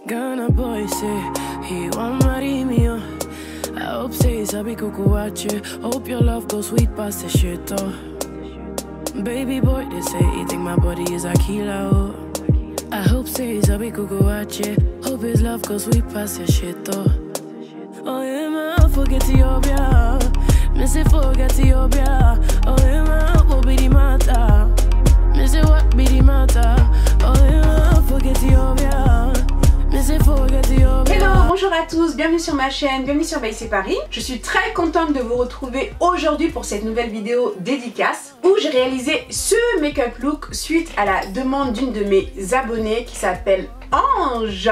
Ghana boy say he want marry me. I hope say sabi kukuache. Hope your love goes sweet past the shit oh. Baby boy they say he think my body is a killer oh. I hope say sabi kukuache. Hope his love goes sweet past the shit oh. Oh yeah man forget Ethiopia. Me say forget Ethiopia. Oh yeah man what be the matter? Me say what be the matter? Oh yeah man forget Ethiopia. Hello, bonjour à tous, bienvenue sur ma chaîne, bienvenue sur By C'est Paris. Je suis très contente de vous retrouver aujourd'hui pour cette nouvelle vidéo dédicace où j'ai réalisé ce make-up look suite à la demande d'une de mes abonnées qui s'appelle Ange,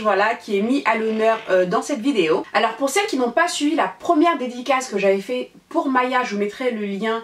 voilà, qui est mis à l'honneur dans cette vidéo. Alors pour celles qui n'ont pas suivi la première dédicace que j'avais fait pour Maya, je vous mettrai le lien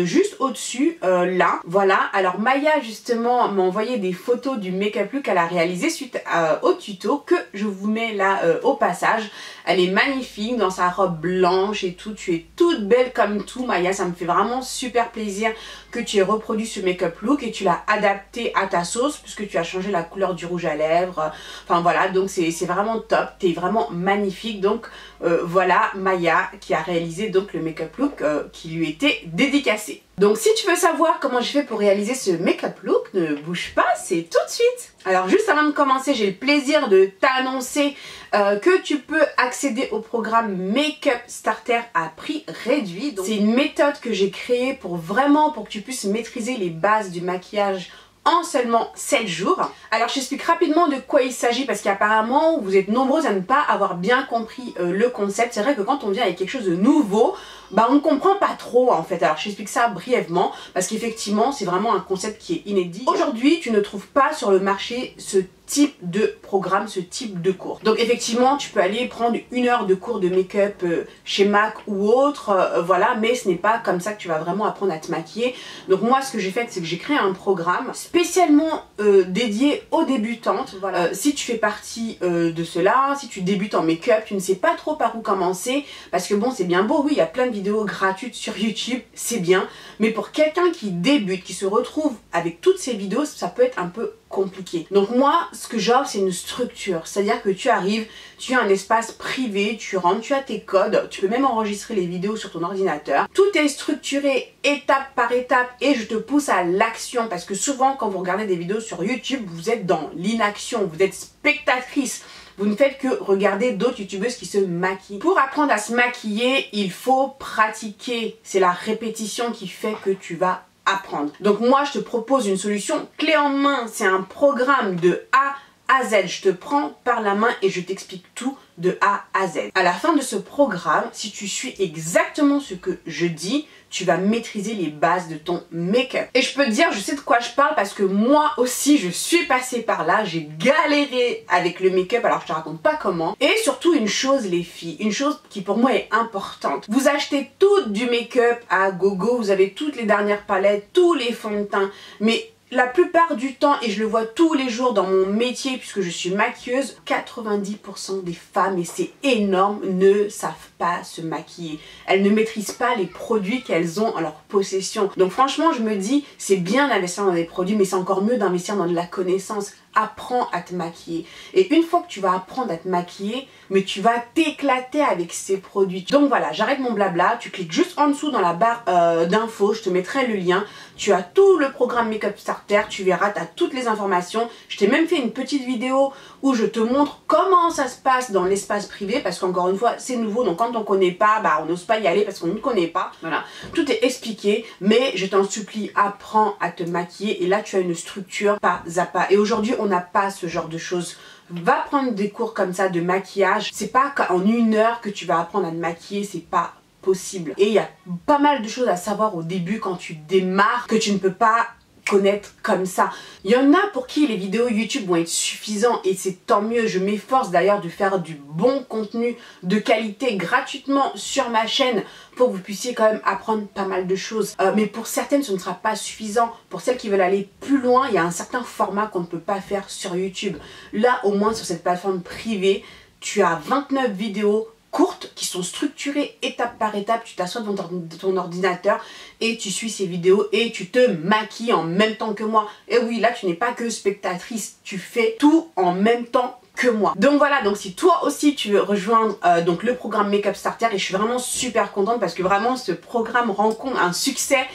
juste au-dessus, là, voilà. Alors Maya justement m'a envoyé des photos du make-up look qu'elle a réalisé suite au tuto que je vous mets là au passage. Elle est magnifique dans sa robe blanche et tout, tu es toute belle comme tout Maya, ça me fait vraiment super plaisir que tu aies reproduit ce make-up look et tu l'as adapté à ta sauce puisque tu as changé la couleur du rouge à lèvres, enfin voilà, donc c'est vraiment top, tu es vraiment magnifique. Donc voilà Maya qui a réalisé donc le make-up look qui lui était dédicacé. Donc si tu veux savoir comment j'ai fait pour réaliser ce make-up look, ne bouge pas, c'est tout de suite. Alors juste avant de commencer, j'ai le plaisir de t'annoncer que tu peux accéder au programme Make-up Starter à prix réduit. C'est une méthode que j'ai créée pour que tu puisses maîtriser les bases du maquillage en seulement 7 jours. Alors je t'explique rapidement de quoi il s'agit parce qu'apparemment vous êtes nombreux à ne pas avoir bien compris le concept. C'est vrai que quand on vient avec quelque chose de nouveau, bah on ne comprend pas trop en fait. Alors je t'explique ça brièvement parce qu'effectivement c'est vraiment un concept qui est inédit. Aujourd'hui tu ne trouves pas sur le marché ce type de programme, ce type de cours. Donc effectivement tu peux aller prendre 1 heure de cours de make-up chez MAC ou autre, voilà, mais ce n'est pas comme ça que tu vas vraiment apprendre à te maquiller. Donc moi ce que j'ai fait c'est que j'ai créé un programme spécialement dédié aux débutantes. Voilà. Si tu fais partie de cela, si tu débutes en make-up, tu ne sais pas trop par où commencer, parce que bon c'est bien beau, oui il y a plein de vidéos gratuites sur YouTube, c'est bien, mais pour quelqu'un qui débute, qui se retrouve avec toutes ces vidéos, ça peut être un peu compliqué. Donc moi ce que j'offre c'est une structure, c'est à dire que tu arrives, tu as un espace privé, tu rentres, tu as tes codes, tu peux même enregistrer les vidéos sur ton ordinateur, tout est structuré étape par étape et je te pousse à l'action parce que souvent quand vous regardez des vidéos sur YouTube vous êtes dans l'inaction, vous êtes spectatrice. Vous ne faites que regarder d'autres youtubeuses qui se maquillent. Pour apprendre à se maquiller, il faut pratiquer. C'est la répétition qui fait que tu vas apprendre. Donc moi, je te propose une solution clé en main. C'est un programme de A à Z. Je te prends par la main et je t'explique tout de A à Z. À la fin de ce programme, si tu suis exactement ce que je dis, tu vas maîtriser les bases de ton make-up. Et je peux te dire, je sais de quoi je parle parce que moi aussi, je suis passée par là. J'ai galéré avec le make-up, alors je te raconte pas comment. Et surtout une chose les filles, une chose qui pour moi est importante. Vous achetez tout du make-up à gogo, vous avez toutes les dernières palettes, tous les fonds de teint, mais la plupart du temps, et je le vois tous les jours dans mon métier puisque je suis maquilleuse, 90% des femmes, et c'est énorme, ne savent pas se maquiller. Elles ne maîtrisent pas les produits qu'elles ont en leur possession. Donc franchement, je me dis, c'est bien d'investir dans des produits, mais c'est encore mieux d'investir dans de la connaissance. Apprends à te maquiller. Et une fois que tu vas apprendre à te maquiller, mais tu vas t'éclater avec ces produits. Donc voilà, j'arrête mon blabla, tu cliques juste en dessous dans la barre d'infos, je te mettrai le lien. Tu as tout le programme Make-up Starter, tu verras, tu as toutes les informations. Je t'ai même fait une petite vidéo où je te montre comment ça se passe dans l'espace privé, parce qu'encore une fois, c'est nouveau, donc quand on ne connaît pas, bah on n'ose pas y aller parce qu'on ne connaît pas. Voilà, tout est expliqué, mais je t'en supplie, apprends à te maquiller et là tu as une structure pas à pas. Et aujourd'hui, on n'a pas ce genre de choses. Va prendre des cours comme ça de maquillage. C'est pas en 1 heure que tu vas apprendre à te maquiller, c'est pas possible. Et il y a pas mal de choses à savoir au début quand tu démarres que tu ne peux pas connaître comme ça. Il y en a pour qui les vidéos YouTube vont être suffisants et c'est tant mieux. Je m'efforce d'ailleurs de faire du bon contenu de qualité gratuitement sur ma chaîne pour que vous puissiez quand même apprendre pas mal de choses. Mais pour certaines, ce ne sera pas suffisant. Pour celles qui veulent aller plus loin, il y a un certain format qu'on ne peut pas faire sur YouTube. Là, au moins sur cette plateforme privée, tu as 29 vidéos courtes qui sont structurées étape par étape. Tu t'assois devant ton ordinateur et tu suis ces vidéos et tu te maquilles en même temps que moi. Et oui, là tu n'es pas que spectatrice, tu fais tout en même temps que moi. Donc voilà, donc si toi aussi tu veux rejoindre donc le programme Make-up Starter, et je suis vraiment super contente parce que vraiment ce programme rencontre un succès.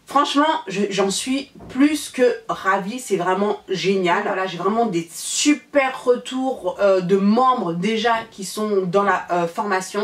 Franchement, j'en suis plus que ravie, c'est vraiment génial. Voilà, j'ai vraiment des super retours de membres déjà qui sont dans la formation.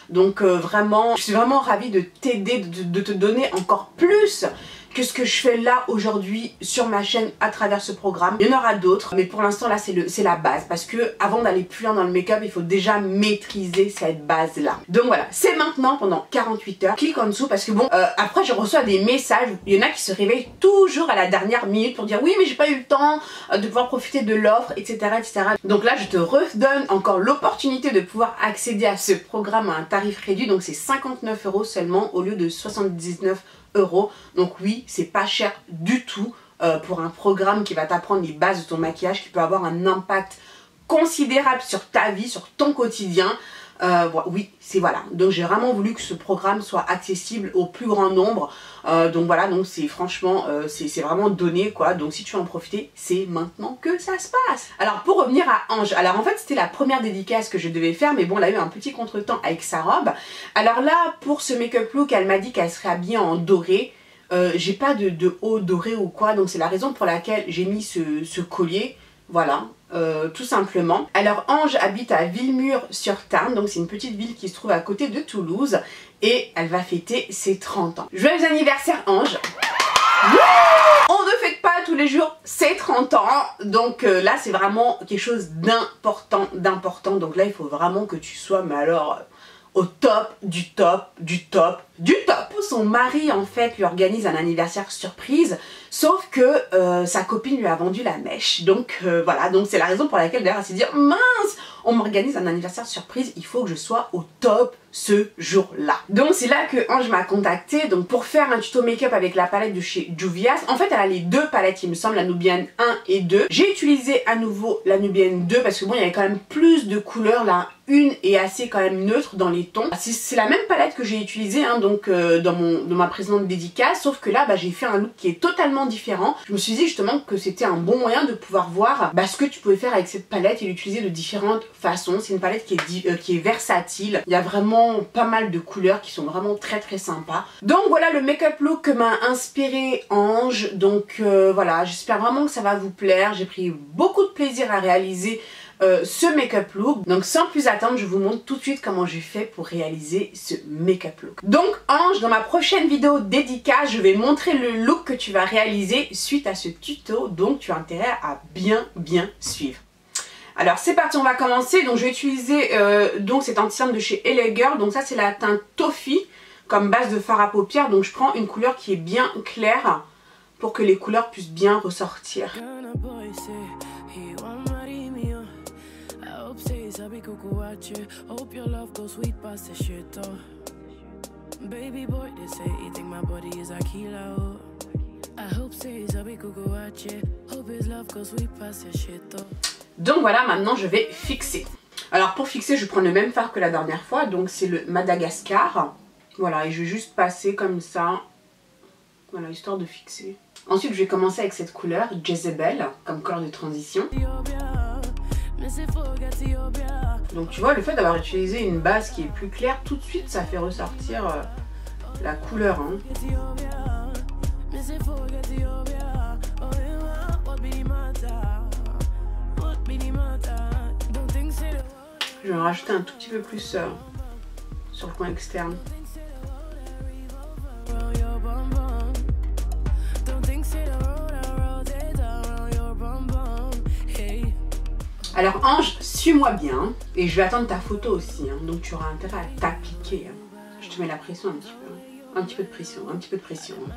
Donc vraiment, je suis vraiment ravie de t'aider, de te donner encore plus que ce que je fais là aujourd'hui sur ma chaîne à travers ce programme. Il y en aura d'autres, mais pour l'instant là c'est la base, parce que avant d'aller plus loin dans le make-up, il faut déjà maîtriser cette base là. Donc voilà, c'est maintenant pendant 48 heures. Clique en dessous parce que bon, après je reçois des messages, il y en a qui se réveillent toujours à la dernière minute pour dire oui mais j'ai pas eu le temps de pouvoir profiter de l'offre, etc., etc. Donc là je te redonne encore l'opportunité de pouvoir accéder à ce programme à un tarif réduit, donc c'est 59 € seulement au lieu de 79 €. Donc oui, c'est pas cher du tout pour un programme qui va t'apprendre les bases de ton maquillage, qui peut avoir un impact considérable sur ta vie, sur ton quotidien. Oui, c'est voilà. Donc j'ai vraiment voulu que ce programme soit accessible au plus grand nombre. Donc voilà, donc c'est franchement, c'est vraiment donné quoi. Donc si tu veux en profiter, c'est maintenant que ça se passe. Alors pour revenir à Ange, alors en fait c'était la première dédicace que je devais faire, mais bon elle a eu un petit contretemps avec sa robe. Alors là pour ce make-up look, elle m'a dit qu'elle serait habillée en doré. J'ai pas de haut doré ou quoi, donc c'est la raison pour laquelle j'ai mis ce collier. Voilà, tout simplement. Alors Ange habite à Villemur-sur-Tarn, donc c'est une petite ville qui se trouve à côté de Toulouse, et elle va fêter ses 30 ans. Joyeux anniversaire Ange. On ne fête pas tous les jours ses 30 ans, donc là c'est vraiment quelque chose d'important, donc là il faut vraiment que tu sois, mais alors au top, du top, du top, du top. Son mari en fait lui organise un anniversaire surprise, sauf que sa copine lui a vendu la mèche. Donc voilà, donc c'est la raison pour laquelle d'ailleurs elle s'est dit mince, on m'organise un anniversaire surprise, il faut que je sois au top ce jour-là. Donc c'est là que Ange m'a contacté donc pour faire un tuto make-up avec la palette de chez Juvia's. En fait elle a les deux palettes il me semble, la Nubian 1 et 2. J'ai utilisé à nouveau la Nubian 2 parce que bon il y avait quand même plus de couleurs, la une est assez quand même neutre dans les tons. C'est la même palette que j'ai utilisée hein, donc dans ma précédente dédicace, sauf que là bah, j'ai fait un look qui est totalement différent. Je me suis dit justement que c'était un bon moyen de pouvoir voir ce que tu pouvais faire avec cette palette et l'utiliser de différentes façons. C'est une palette qui est versatile, il y a vraiment pas mal de couleurs qui sont vraiment très sympas. Donc voilà le make-up look que m'a inspiré Ange, donc voilà, j'espère vraiment que ça va vous plaire. J'ai pris beaucoup de plaisir à réaliser ce make-up look. Donc sans plus attendre, je vous montre tout de suite comment j'ai fait pour réaliser ce make-up look. Donc Ange, dans ma prochaine vidéo dédicace, je vais montrer le look que tu vas réaliser suite à ce tuto, donc tu as intérêt à bien suivre. Alors c'est parti, on va commencer. Donc je vais utiliser donc cet anti-cerne de chez LA Girl. Donc ça c'est la teinte Toffee comme base de fard à paupières. Donc je prends une couleur qui est bien claire pour que les couleurs puissent bien ressortir. Donc voilà, maintenant je vais fixer. Alors pour fixer, je prends le même fard que la dernière fois, donc c'est le Madagascar. Voilà, et je vais juste passer comme ça, voilà, histoire de fixer. Ensuite, je vais commencer avec cette couleur, Jezebel, comme couleur de transition. Donc tu vois, le fait d'avoir utilisé une base qui est plus claire, tout de suite ça fait ressortir la couleur. Hein. Je vais en rajouter un tout petit peu plus sur le coin externe. Alors Ange, suis-moi bien et je vais attendre ta photo aussi, hein, donc tu auras intérêt à t'appliquer. Hein. Je te mets la pression un petit peu, un petit peu de pression. Hein.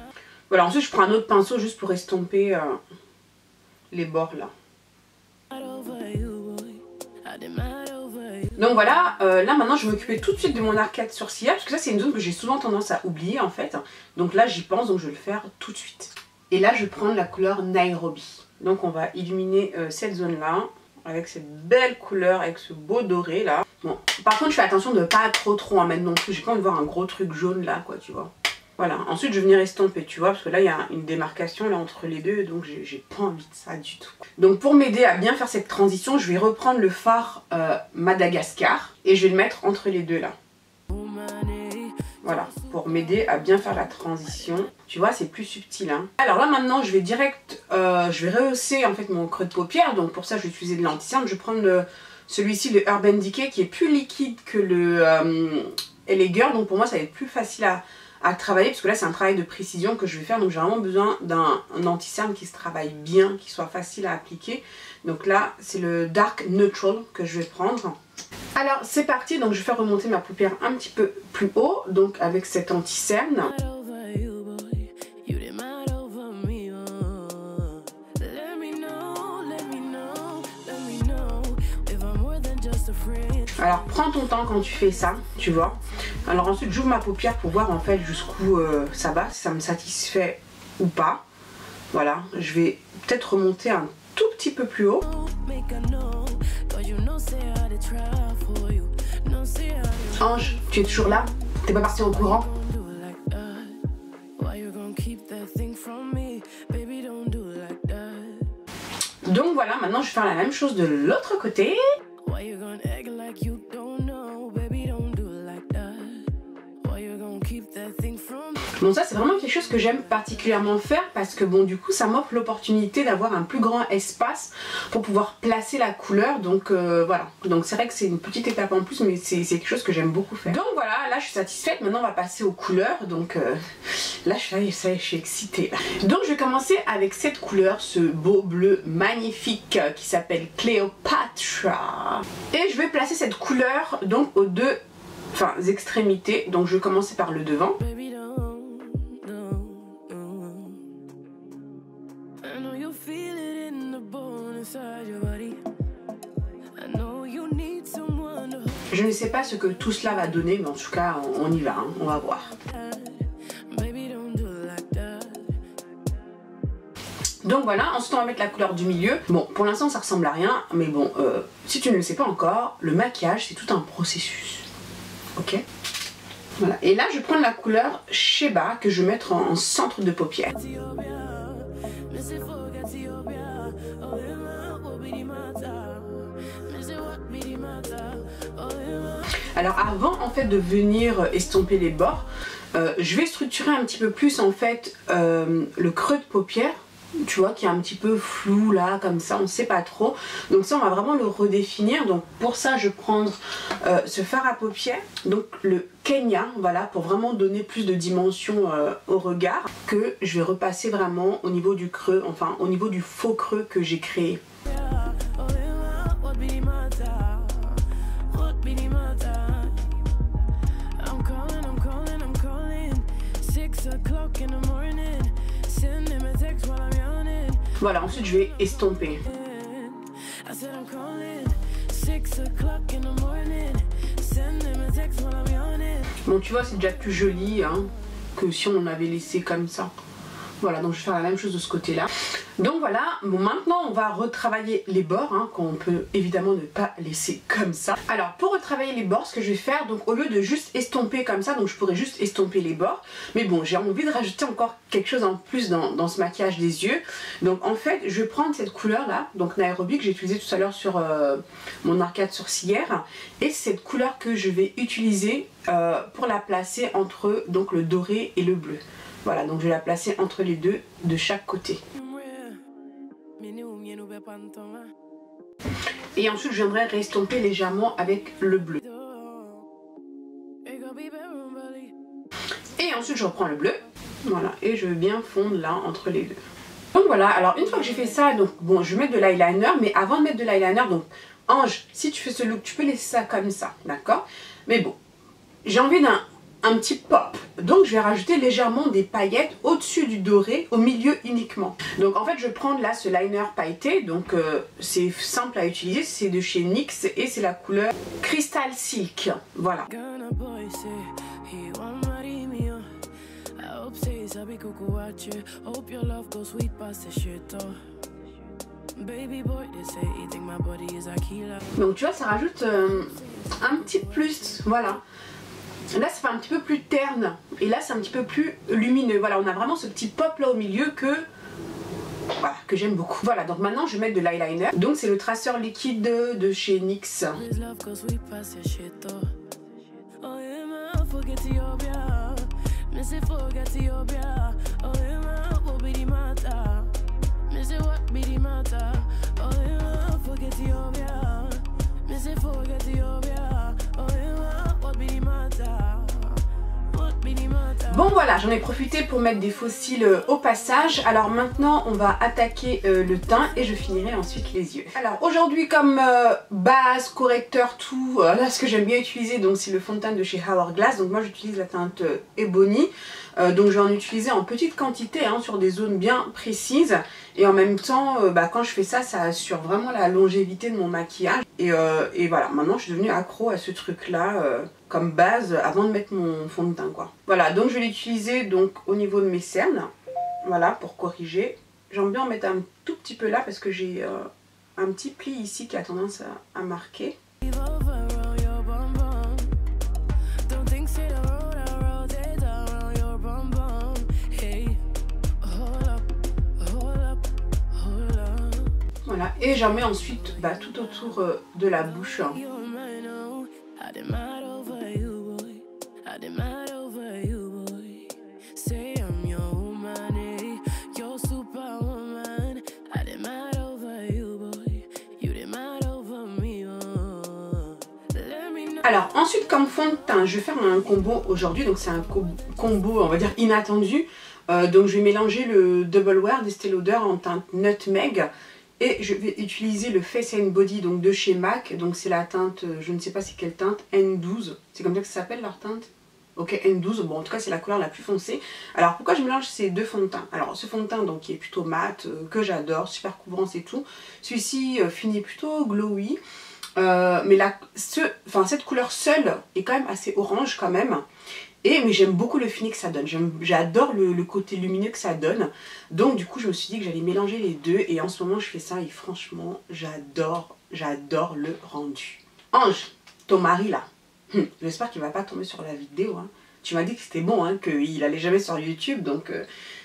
Voilà, ensuite je prends un autre pinceau juste pour estomper les bords là. Donc voilà, là maintenant je vais m'occuper tout de suite de mon arcade sourcilière parce que ça c'est une zone que j'ai souvent tendance à oublier en fait. Donc là j'y pense, donc je vais le faire tout de suite. Et là je vais prendre la couleur Nairobi. Donc on va illuminer cette zone là avec cette belle couleur, avec ce beau doré là. Bon, par contre je fais attention de ne pas trop en mettre non plus, j'ai pas envie de voir un gros truc jaune là quoi, tu vois. Voilà, ensuite je vais venir estomper, tu vois, parce que là il y a une démarcation là entre les deux, donc j'ai pas envie de ça du tout. Donc pour m'aider à bien faire cette transition, je vais reprendre le fard Madagascar et je vais le mettre entre les deux là. Voilà, pour m'aider à bien faire la transition. Tu vois, c'est plus subtil. Hein. Alors là maintenant, je vais direct, je vais rehausser en fait mon creux de paupière. Donc pour ça, je vais utiliser de l'anti-cerne. Je vais prendre celui-ci, le Urban Decay, qui est plus liquide que le LA Girl. Donc pour moi, ça va être plus facile à travailler, parce que là, c'est un travail de précision que je vais faire. Donc j'ai vraiment besoin d'un anti-cerne qui se travaille bien, qui soit facile à appliquer. Donc là, c'est le Dark Neutral que je vais prendre. Alors c'est parti, donc je vais faire remonter ma paupière un petit peu plus haut, donc avec cet anti-cerne. Alors prends ton temps quand tu fais ça, tu vois. Alors ensuite j'ouvre ma paupière pour voir en fait jusqu'où ça va, si ça me satisfait ou pas. Voilà, je vais peut-être remonter un tout petit peu plus haut. Ange, tu es toujours là? T'es pas parti au courant? Donc voilà, maintenant je vais faire la même chose de l'autre côté. Bon, ça c'est vraiment quelque chose que j'aime particulièrement faire parce que bon, du coup ça m'offre l'opportunité d'avoir un plus grand espace pour pouvoir placer la couleur. Donc voilà, donc c'est vrai que c'est une petite étape en plus, mais c'est quelque chose que j'aime beaucoup faire. Donc voilà, là je suis satisfaite. Maintenant on va passer aux couleurs. Donc là ça y est, je suis excitée là. Donc je vais commencer avec cette couleur, ce beau bleu magnifique qui s'appelle Cleopatra. Et je vais placer cette couleur donc aux deux extrémités. Donc je vais commencer par le devant. Je ne sais pas ce que tout cela va donner, mais en tout cas on y va, hein, on va voir. Donc voilà, ensuite on va mettre la couleur du milieu. Bon, pour l'instant ça ressemble à rien, mais bon, si tu ne le sais pas encore, le maquillage c'est tout un processus. Ok? Voilà, et là je vais prendre la couleur Sheba que je vais mettre en centre de paupière. Alors avant en fait de venir estomper les bords, je vais structurer un petit peu plus en fait le creux de paupière, tu vois, qui est un petit peu flou là comme ça, on ne sait pas trop. Donc ça on va vraiment le redéfinir. Donc pour ça je vais prendre ce fard à paupières, donc le Kenya, voilà, pour vraiment donner plus de dimension au regard, que je vais repasser vraiment au niveau du creux, enfin au niveau du faux creux que j'ai créé. Voilà, ensuite je vais estomper. Bon, tu vois, c'est déjà plus joli hein, que si on avait laissé comme ça. Voilà, donc je vais faire la même chose de ce côté-là. Donc voilà, bon, maintenant on va retravailler les bords, hein, qu'on peut évidemment ne pas laisser comme ça. Alors pour retravailler les bords, ce que je vais faire, donc au lieu de juste estomper comme ça, donc je pourrais juste estomper les bords. Mais bon, j'ai envie de rajouter encore quelque chose en plus dans ce maquillage des yeux. Donc en fait, je vais prendre cette couleur-là, donc Nairobi, que j'ai utilisé tout à l'heure sur mon arcade sourcilière. Et cette couleur que je vais utiliser pour la placer entre donc, le doré et le bleu. Voilà, donc je vais la placer entre les deux de chaque côté. Et ensuite, je viendrai restomper légèrement avec le bleu. Et ensuite, je reprends le bleu. Voilà, et je vais bien fondre là entre les deux. Donc voilà, alors une fois que j'ai fait ça, donc bon, je vais mettre de l'eyeliner. Mais avant de mettre de l'eyeliner, donc Ange, si tu fais ce look, tu peux laisser ça comme ça, d'accord? Mais bon, j'ai envie d'un petit pop. Donc je vais rajouter légèrement des paillettes au-dessus du doré, au milieu uniquement. Donc en fait je vais prendre là ce liner pailleté, donc c'est simple à utiliser, c'est de chez NYX et c'est la couleur Crystal Silk. Voilà. Donc tu vois, ça rajoute un petit plus, voilà. Là ça fait un petit peu plus terne et là c'est un petit peu plus lumineux. Voilà, on a vraiment ce petit pop là au milieu que voilà, que j'aime beaucoup. Voilà, donc maintenant je vais mettre de l'eyeliner. Donc c'est le traceur liquide de chez NYX. Bon voilà, j'en ai profité pour mettre des faux cils au passage. Alors maintenant on va attaquer le teint et je finirai ensuite les yeux. Alors aujourd'hui comme base, correcteur, tout, là ce que j'aime bien utiliser donc c'est le fond de teint de chez Hourglass. Donc moi j'utilise la teinte Ebony. Donc je vais en utiliser en petite quantité hein, sur des zones bien précises. Et en même temps, quand je fais ça, ça assure vraiment la longévité de mon maquillage. Et voilà, maintenant je suis devenue accro à ce truc là comme base avant de mettre mon fond de teint quoi. Voilà, donc je vais l'utiliser donc au niveau de mes cernes. Voilà, pour corriger. J'aime bien en mettre un tout petit peu là parce que j'ai un petit pli ici qui a tendance à marquer. Voilà, et j'en mets ensuite tout autour de la bouche. Alors ensuite comme fond de teint, je vais faire un combo aujourd'hui, donc c'est un combo on va dire inattendu. Donc je vais mélanger le Double Wear d'Estée Lauder en teinte Nutmeg. Et je vais utiliser le Face and Body donc de chez MAC. Donc c'est la teinte, je ne sais pas c'est quelle teinte, N12. C'est comme ça que ça s'appelle leur teinte. Ok, N12, bon en tout cas c'est la couleur la plus foncée. Alors pourquoi je mélange ces deux fonds de teint? Alors ce fond de teint donc qui est plutôt mat, que j'adore, super couvrant c'est tout. Celui-ci finit plutôt glowy. Mais cette couleur seule est quand même assez orange quand même. Mais j'aime beaucoup le fini que ça donne, j'adore le côté lumineux que ça donne. Donc du coup je me suis dit que j'allais mélanger les deux et en ce moment je fais ça et franchement j'adore le rendu. Ange, ton mari là, j'espère qu'il va pas tomber sur la vidéo. Hein. Tu m'as dit que c'était bon, hein, qu'il allait jamais sur YouTube, donc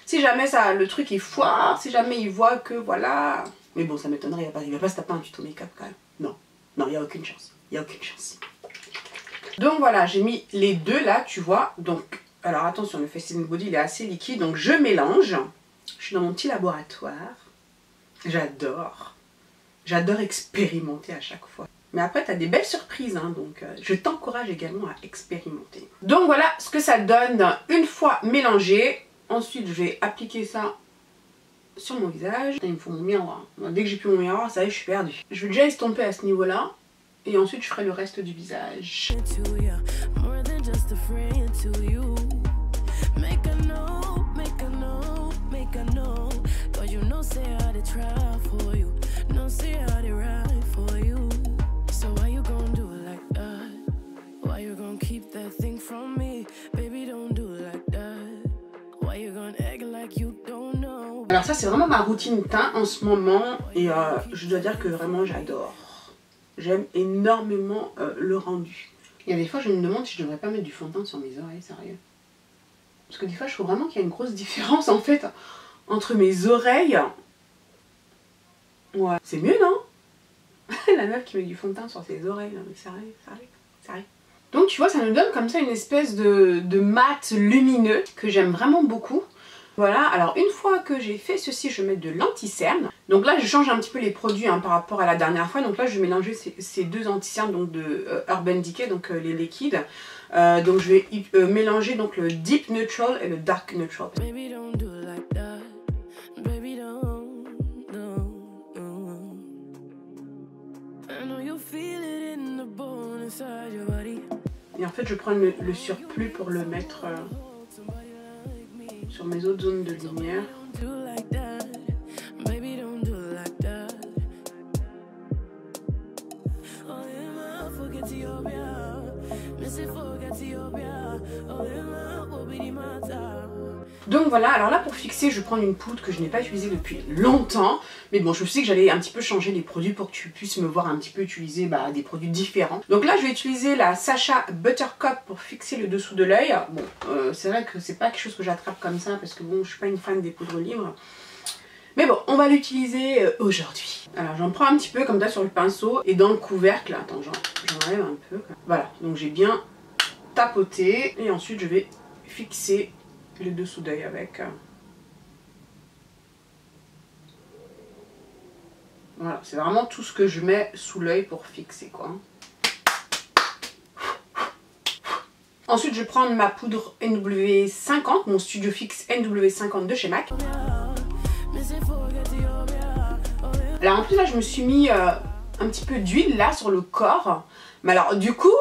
si jamais ça, le truc il foire, si jamais il voit que voilà... Mais bon ça m'étonnerait, il va pas se taper un tuto make-up quand même, non, il n'y a aucune chance, Donc voilà, j'ai mis les deux là, tu vois. Donc, alors attention, le Face and Body il est assez liquide, donc je mélange. Je suis dans mon petit laboratoire. J'adore expérimenter à chaque fois. Mais après, tu as des belles surprises, hein, donc je t'encourage également à expérimenter. Donc voilà ce que ça donne une fois mélangé. Ensuite, je vais appliquer ça sur mon visage. Il me faut mon miroir. Dès que j'ai plus mon miroir, ça y est, je suis perdue. Je vais déjà estomper à ce niveau-là. Et ensuite je ferai le reste du visage. Alors ça c'est vraiment ma routine teint en ce moment. Et je dois dire que vraiment j'adore. J'aime énormément le rendu. Il y a des fois je me demande si je devrais pas mettre du fond de teint sur mes oreilles, sérieux. Parce que des fois je trouve vraiment qu'il y a une grosse différence en fait entre mes oreilles. Ouais, c'est mieux non? La meuf qui met du fond de teint sur ses oreilles, là, mais sérieux. Donc tu vois ça nous donne comme ça une espèce de mat lumineux que j'aime vraiment beaucoup. Voilà, alors une fois que j'ai fait ceci, je vais mettre de l'anti-cerne. Donc là, je change un petit peu les produits hein, par rapport à la dernière fois. Donc là, je vais mélanger ces deux anti-cernes donc de Urban Decay, donc les liquides. Donc je vais mélanger donc le Deep Neutral et le Dark Neutral. Et en fait, je prends le surplus pour le mettre... sur mes autres zones de lumière. Donc voilà, alors là pour fixer, je vais prendre une poudre que je n'ai pas utilisée depuis longtemps. Mais bon, je me suis dit que j'allais un petit peu changer les produits pour que tu puisses me voir un petit peu utiliser des produits différents. Donc là, je vais utiliser la Sacha Buttercup pour fixer le dessous de l'œil. Bon, c'est vrai que c'est pas quelque chose que j'attrape comme ça parce que bon, je suis pas une fan des poudres libres. Mais bon, on va l'utiliser aujourd'hui. Alors j'en prends un petit peu comme ça sur le pinceau et dans le couvercle. Attends, j'enlève un peu. Voilà, donc j'ai bien tapoté et ensuite je vais fixer le dessous d'œil avec. Voilà, c'est vraiment tout ce que je mets sous l'œil pour fixer quoi. Ensuite, je vais prendre ma poudre NW50, mon Studio Fix NW50 de chez MAC. Alors en plus là, je me suis mis un petit peu d'huile là sur le corps. Mais alors du coup,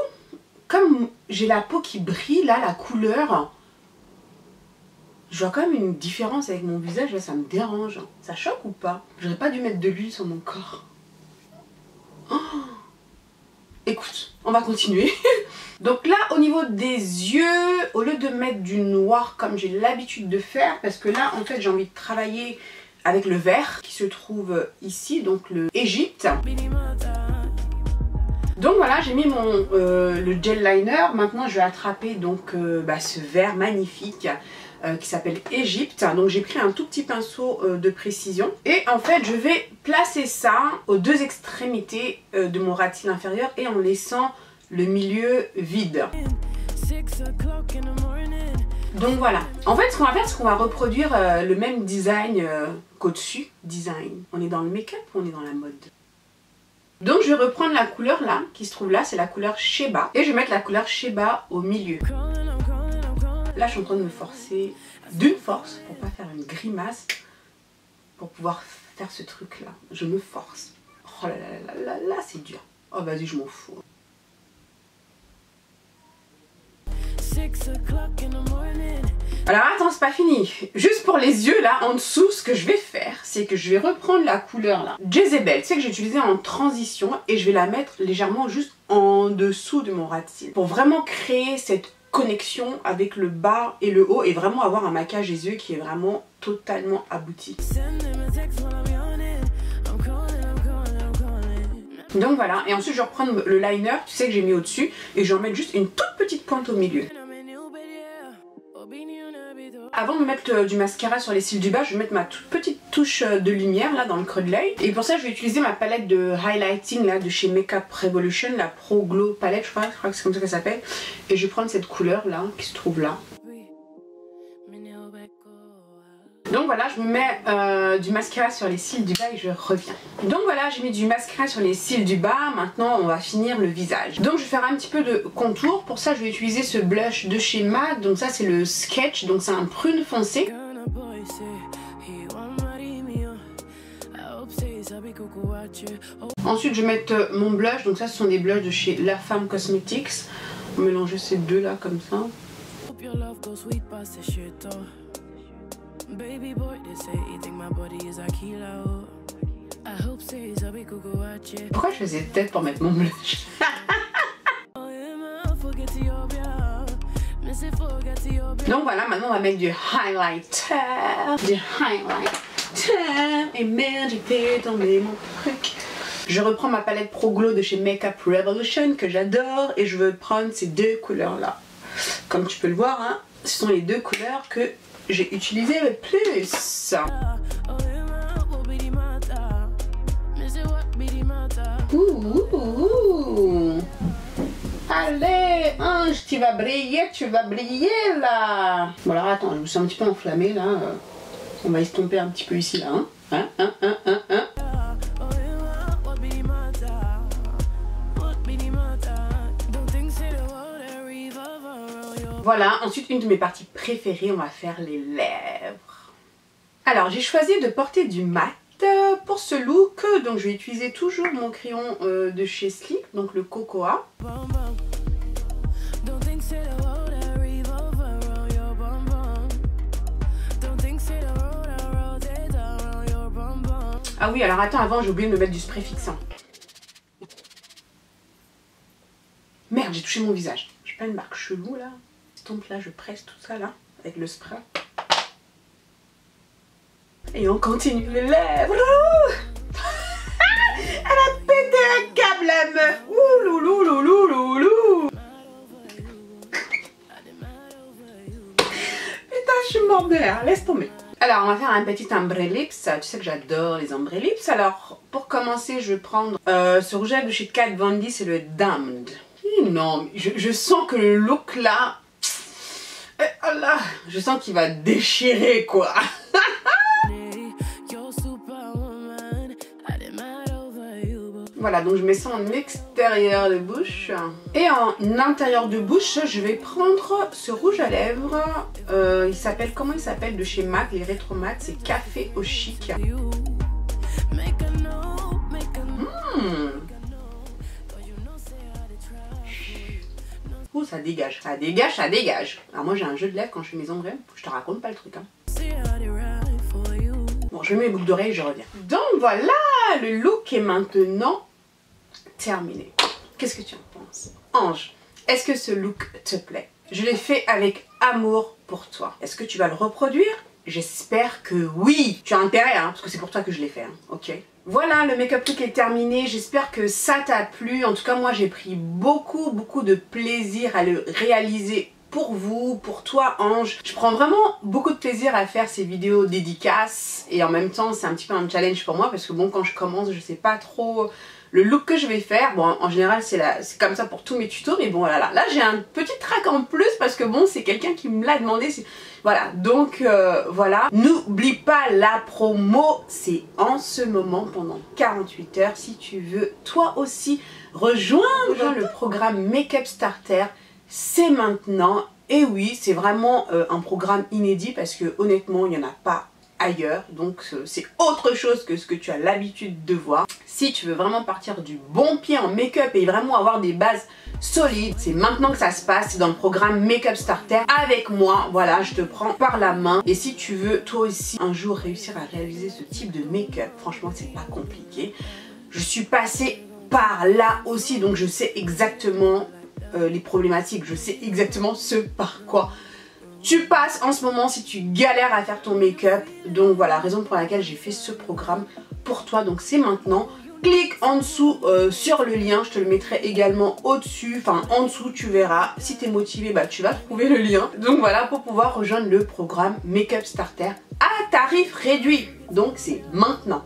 comme j'ai la peau qui brille là, la couleur, je vois quand même une différence avec mon visage, là ça me dérange. Ça choque ou pas? J'aurais pas dû mettre de l'huile sur mon corps. Oh, écoute, on va continuer. Donc là, au niveau des yeux, au lieu de mettre du noir comme j'ai l'habitude de faire, parce que là en fait j'ai envie de travailler avec le vert qui se trouve ici, donc le Égypte. Donc voilà, j'ai mis le gel liner. Maintenant je vais attraper donc ce vert magnifique qui s'appelle Égypte. Donc j'ai pris un tout petit pinceau de précision. Et en fait je vais placer ça aux deux extrémités de mon ras de cils inférieur et en laissant le milieu vide. Donc voilà. En fait ce qu'on va faire, c'est qu'on va reproduire le même design qu'au-dessus. Design. On est dans le make-up ou on est dans la mode? Donc je vais reprendre la couleur là, qui se trouve là, c'est la couleur Sheba. Et je vais mettre la couleur Sheba au milieu. Là je suis en train de me forcer d'une force pour pas faire une grimace. Pour pouvoir faire ce truc là. Je me force. Oh là là là là là, c'est dur. Oh vas-y, je m'en fous. Alors attends, c'est pas fini. Juste pour les yeux là en dessous, ce que je vais faire, c'est que je vais reprendre la couleur là Jezebel, tu sais que j'ai utilisé en transition, et je vais la mettre légèrement juste en dessous de mon ras de cils pour vraiment créer cette connexion avec le bas et le haut et vraiment avoir un maquillage des yeux qui est vraiment totalement abouti. Donc voilà, et ensuite je vais reprendre le liner, tu sais que j'ai mis au dessus, et je vais en mettre juste une toute petite pointe au milieu. Avant de mettre du mascara sur les cils du bas, je vais mettre ma toute petite touche de lumière là dans le creux de l'œil. Et pour ça je vais utiliser ma palette de highlighting là de chez Makeup Revolution, la Pro Glow palette je crois que c'est comme ça qu'elle s'appelle. Et je vais prendre cette couleur là qui se trouve là. Donc voilà, je me mets du mascara sur les cils du bas et je reviens. Donc voilà, j'ai mis du mascara sur les cils du bas. Maintenant, on va finir le visage. Donc je vais faire un petit peu de contour. Pour ça, je vais utiliser ce blush de chez MAC. Donc ça, c'est le Sketch. Donc c'est un prune foncé. Ensuite, je vais mettre mon blush. Donc ça, ce sont des blushs de chez La Femme Cosmetics. On va mélanger ces deux là comme ça. Baby boy, they say he think my body is a kilo. I hope says I'll be cool watch it. Pourquoi je faisais tête pour mettre mon blush? Donc voilà, maintenant on va mettre du highlighter. Du highlighter. Et merde, j'ai fait tomber mon truc. Je reprends ma palette Pro Glow de chez Makeup Revolution que j'adore et je veux prendre ces deux couleurs là. Comme tu peux le voir, hein, ce sont les deux couleurs que j'ai utilisé le plus. Ouh. Allez, Ange, tu vas briller là. Bon alors attends, je me suis un petit peu enflammée là. On va estomper un petit peu ici là. Hein. Voilà, ensuite une de mes parties préférées, on va faire les lèvres. Alors j'ai choisi de porter du mat pour ce look, donc je vais utiliser toujours mon crayon de chez Sleek, donc le Cocoa. Ah oui, alors attends, avant j'ai oublié de me mettre du spray fixant. Merde, j'ai touché mon visage. J'ai pas une marque chelou là. Là je presse tout ça là avec le spray. Et on continue les lèvres. Elle a pété un câble la meuf. Ouh loulou loulou loulou. Putain, je suis morte de rire. Laisse tomber. Alors, on va faire un petit ombre lips. Tu sais que j'adore les ombre lips. Alors, pour commencer, je vais prendre ce rouge à lèvres de chez Kat Von D, c'est le Damned. Non, je sens que le look là, oh là, je sens qu'il va déchirer quoi. Voilà, donc je mets ça en extérieur de bouche. Et en intérieur de bouche, je vais prendre ce rouge à lèvres. Il s'appelle, comment il s'appelle de chez MAC, les rétro mat, c'est Café au Chic. Ouh, ça dégage, ça dégage, ça dégage. Alors moi j'ai un jeu de lèvres quand je fais mes ombres, je te raconte pas le truc. Hein. Bon, je mets mes boucles d'oreilles et je reviens. Donc voilà, le look est maintenant terminé. Qu'est-ce que tu en penses? Ange, est-ce que ce look te plaît? Je l'ai fait avec amour pour toi. Est-ce que tu vas le reproduire? J'espère que oui. Tu as intérêt, hein, parce que c'est pour toi que je l'ai fait, hein, ok? Voilà, le make-up look est terminé. J'espère que ça t'a plu. En tout cas, moi, j'ai pris beaucoup de plaisir à le réaliser pour vous, pour toi, Ange. Je prends vraiment beaucoup de plaisir à faire ces vidéos dédicaces. Et en même temps, c'est un petit peu un challenge pour moi parce que bon, quand je commence, je sais pas trop le look que je vais faire. Bon, en général, c'est comme ça pour tous mes tutos. Mais bon, voilà, là, j'ai un petit trac en plus parce que bon, c'est quelqu'un qui me l'a demandé. Voilà, donc voilà. N'oublie pas la promo, c'est en ce moment pendant 48 heures. Si tu veux toi aussi rejoindre le programme Make-up Starter, c'est maintenant. Et oui, c'est vraiment un programme inédit parce que honnêtement, il n'y en a pas ailleurs. Donc c'est autre chose que ce que tu as l'habitude de voir. Si tu veux vraiment partir du bon pied en make-up et vraiment avoir des bases solides, c'est maintenant que ça se passe. C'est dans le programme Make-up Starter avec moi. Voilà, je te prends par la main. Et si tu veux toi aussi un jour réussir à réaliser ce type de make-up, franchement c'est pas compliqué. Je suis passée par là aussi, donc je sais exactement les problématiques. Je sais exactement ce par quoi tu passes en ce moment si tu galères à faire ton make-up. Donc voilà, raison pour laquelle j'ai fait ce programme pour toi. Donc c'est maintenant. Clique en dessous sur le lien, je te le mettrai également au-dessus, enfin en dessous tu verras. Si tu es motivé, bah, tu vas trouver le lien. Donc voilà, pour pouvoir rejoindre le programme Make-up Starter à tarif réduit. Donc c'est maintenant.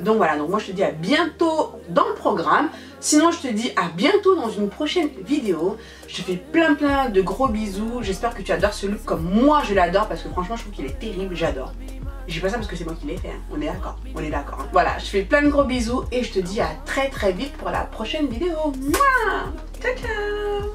Donc voilà, donc moi je te dis à bientôt dans le programme. Sinon je te dis à bientôt dans une prochaine vidéo. Je te fais plein de gros bisous. J'espère que tu adores ce look comme moi je l'adore parce que franchement je trouve qu'il est terrible, j'adore. Je dis pas ça parce que c'est moi qui l'ai fait, hein. On est d'accord, hein. Voilà, je te fais plein de gros bisous et je te dis à très vite pour la prochaine vidéo. Mouah, ciao ciao.